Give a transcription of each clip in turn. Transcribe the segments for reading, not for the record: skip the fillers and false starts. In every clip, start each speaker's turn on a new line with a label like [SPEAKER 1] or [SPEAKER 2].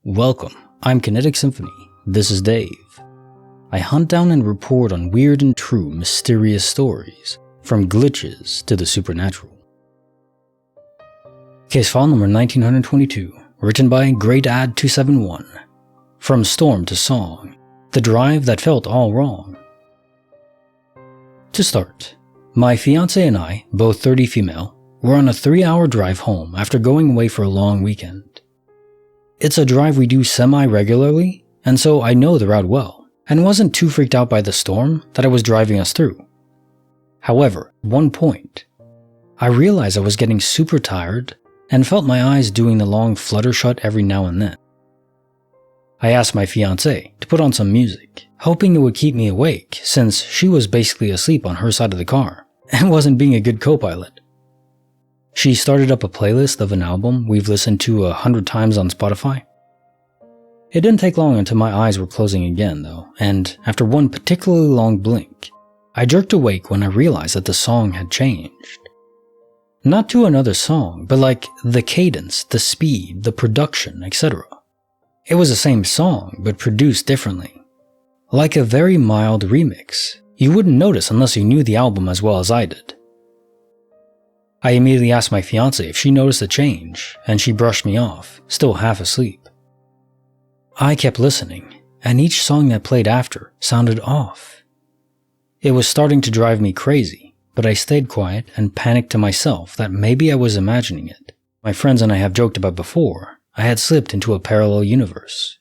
[SPEAKER 1] Welcome, I'm Kinetic Symphony. This is Dave. I hunt down and report on weird and true mysterious stories, from glitches to the supernatural. Case file number 1922, written by GreatAd271. From Storm to Song, the drive that felt all wrong. To start, my fiancé and I, both 30 female, were on a 3-hour drive home after going away for a long weekend. It's a drive we do semi-regularly, and so I know the route well, and wasn't too freaked out by the storm that I was driving us through. However, at one point, I realized I was getting super tired and felt my eyes doing the long flutter shut every now and then. I asked my fiancée to put on some music, hoping it would keep me awake since she was basically asleep on her side of the car and wasn't being a good co-pilot. She started up a playlist of an album we've listened to 100 times on Spotify. It didn't take long until my eyes were closing again though, and after one particularly long blink, I jerked awake when I realized that the song had changed. Not to another song, but like the cadence, the speed, the production, etc. It was the same song, but produced differently. Like a very mild remix, you wouldn't notice unless you knew the album as well as I did. I immediately asked my fiancée if she noticed the change, and she brushed me off, still half asleep. I kept listening, and each song that played after sounded off. It was starting to drive me crazy, but I stayed quiet and panicked to myself that maybe I was imagining it. My friends and I have joked about before, I had slipped into a parallel universe.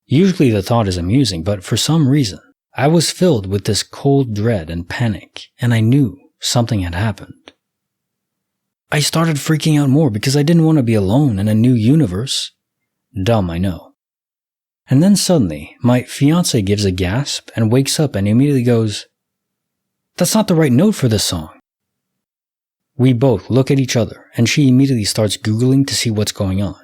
[SPEAKER 1] Usually the thought is amusing, but for some reason, I was filled with this cold dread and panic, and I knew something had happened. I started freaking out more because I didn't want to be alone in a new universe. Dumb, I know. And then suddenly, my fiancé gives a gasp and wakes up and immediately goes, "That's not the right note for this song." We both look at each other and she immediately starts Googling to see what's going on.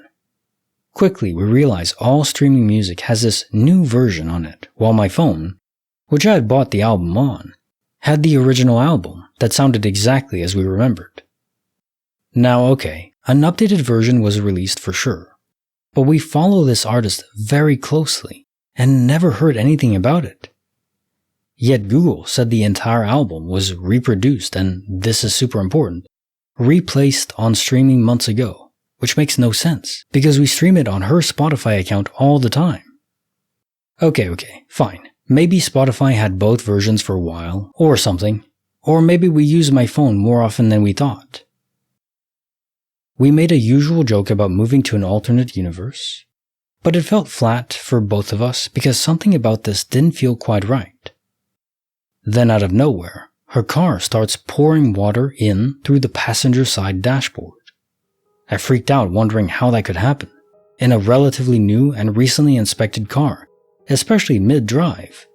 [SPEAKER 1] Quickly, we realize all streaming music has this new version on it, while my phone, which I had bought the album on, had the original album that sounded exactly as we remembered. Now okay, an updated version was released for sure, but we follow this artist very closely and never heard anything about it. Yet Google said the entire album was reproduced and, this is super important, replaced on streaming months ago, which makes no sense because we stream it on her Spotify account all the time. Okay, fine. Maybe Spotify had both versions for a while or something, or maybe we use my phone more often than we thought. We made a usual joke about moving to an alternate universe, but it felt flat for both of us because something about this didn't feel quite right. Then out of nowhere, her car starts pouring water in through the passenger side dashboard. I freaked out wondering how that could happen in a relatively new and recently inspected car, especially mid-drive.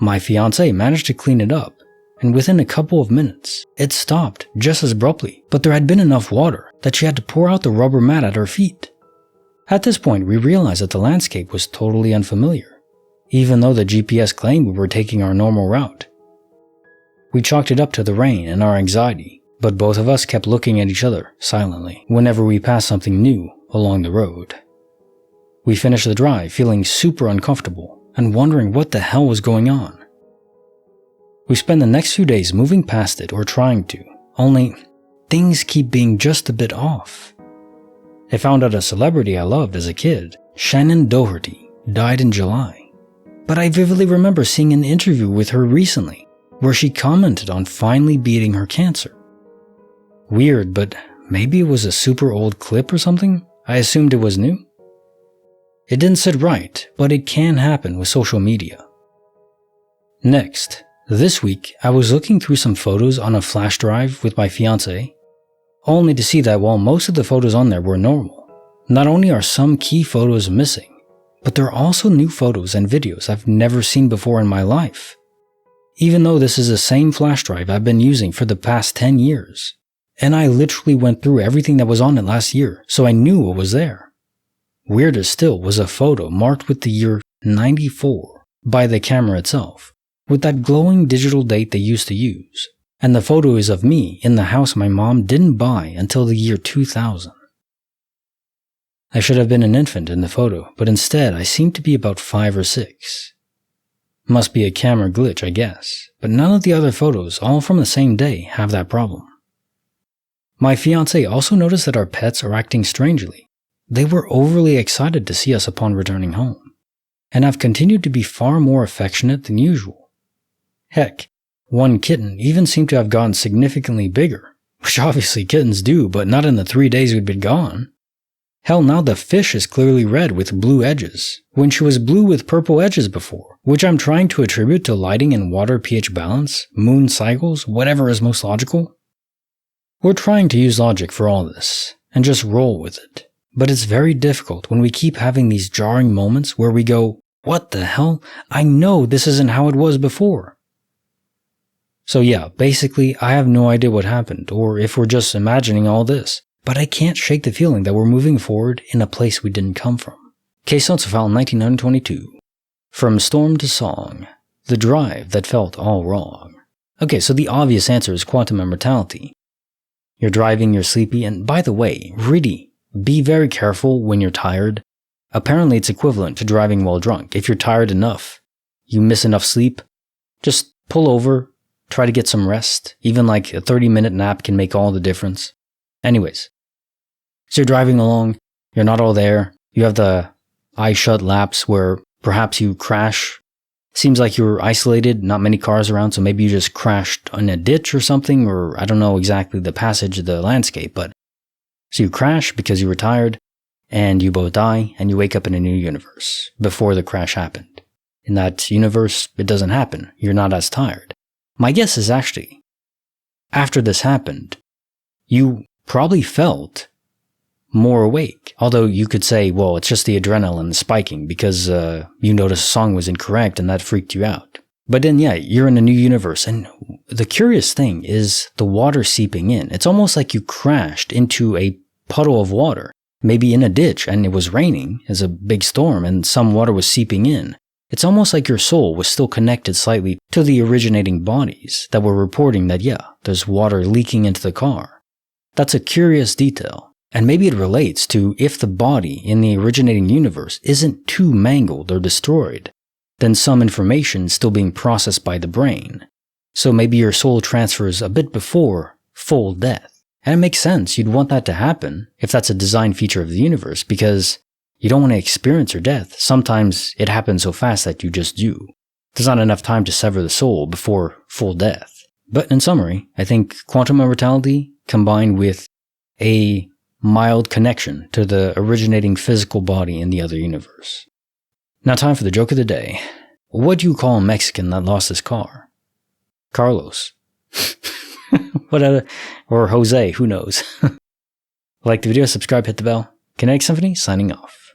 [SPEAKER 1] My fiancé managed to clean it up, and within a couple of minutes, it stopped just as abruptly, but there had been enough water that she had to pour out the rubber mat at her feet. At this point, we realized that the landscape was totally unfamiliar, even though the GPS claimed we were taking our normal route. We chalked it up to the rain and our anxiety, but both of us kept looking at each other silently whenever we passed something new along the road. We finished the drive feeling super uncomfortable and wondering what the hell was going on. We spend the next few days moving past it or trying to, only things keep being just a bit off. I found out a celebrity I loved as a kid, Shannon Doherty, died in July. But I vividly remember seeing an interview with her recently where she commented on finally beating her cancer. Weird, but maybe it was a super old clip or something? I assumed it was new. It didn't sit right, but it can happen with social media. Next, this week, I was looking through some photos on a flash drive with my fiancé, only to see that while most of the photos on there were normal, not only are some key photos missing, but there are also new photos and videos I've never seen before in my life. Even though this is the same flash drive I've been using for the past 10 years, and I literally went through everything that was on it last year, so I knew what was there. Weirder still was a photo marked with the year 94 by the camera itself, with that glowing digital date they used to use, and the photo is of me in the house my mom didn't buy until the year 2000. I should have been an infant in the photo, but instead I seem to be about 5 or 6. Must be a camera glitch, I guess, but none of the other photos, all from the same day, have that problem. My fiancé also noticed that our pets are acting strangely. They were overly excited to see us upon returning home, and have continued to be far more affectionate than usual. Heck, one kitten even seemed to have gotten significantly bigger, which obviously kittens do, but not in the 3 days we'd been gone. Hell, now the fish is clearly red with blue edges, when she was blue with purple edges before, which I'm trying to attribute to lighting and water pH balance, moon cycles, whatever is most logical. We're trying to use logic for all this, and just roll with it. But it's very difficult when we keep having these jarring moments where we go, what the hell? I know this isn't how it was before. So yeah, basically, I have no idea what happened, or if we're just imagining all this. But I can't shake the feeling that we're moving forward in a place we didn't come from. Case notes file 1922. From storm to song. The drive that felt all wrong. Okay, so the obvious answer is quantum immortality. You're driving, you're sleepy, and by the way, really, be very careful when you're tired. Apparently it's equivalent to driving while drunk. If you're tired enough, you miss enough sleep, just pull over, try to get some rest. Even like a 30-minute nap can make all the difference. Anyways, so you're driving along, you're not all there, you have the eyes shut laps where perhaps you crash. Seems like you're isolated, not many cars around, so maybe you just crashed in a ditch or something, or I don't know exactly the passage of the landscape, but so you crash because you were tired, and you both die, and you wake up in a new universe before the crash happened. In that universe, it doesn't happen, you're not as tired. My guess is actually, after this happened, you probably felt more awake. Although you could say, well, it's just the adrenaline spiking because you noticed a song was incorrect and that freaked you out. But then, yeah, you're in a new universe. And the curious thing is the water seeping in. It's almost like you crashed into a puddle of water, maybe in a ditch, and it was raining as a big storm and some water was seeping in. It's almost like your soul was still connected slightly to the originating bodies that were reporting that, yeah, there's water leaking into the car. That's a curious detail. And maybe it relates to if the body in the originating universe isn't too mangled or destroyed, then some information is still being processed by the brain. So maybe your soul transfers a bit before full death. And it makes sense, you'd want that to happen if that's a design feature of the universe, because you don't want to experience your death. Sometimes it happens so fast that you just do. There's not enough time to sever the soul before full death. But in summary, I think quantum immortality combined with a mild connection to the originating physical body in the other universe. Now time for the joke of the day. What do you call a Mexican that lost his car? Carlos. Or Jose, who knows? Like the video, subscribe, hit the bell. Kinetic Symphony, signing off.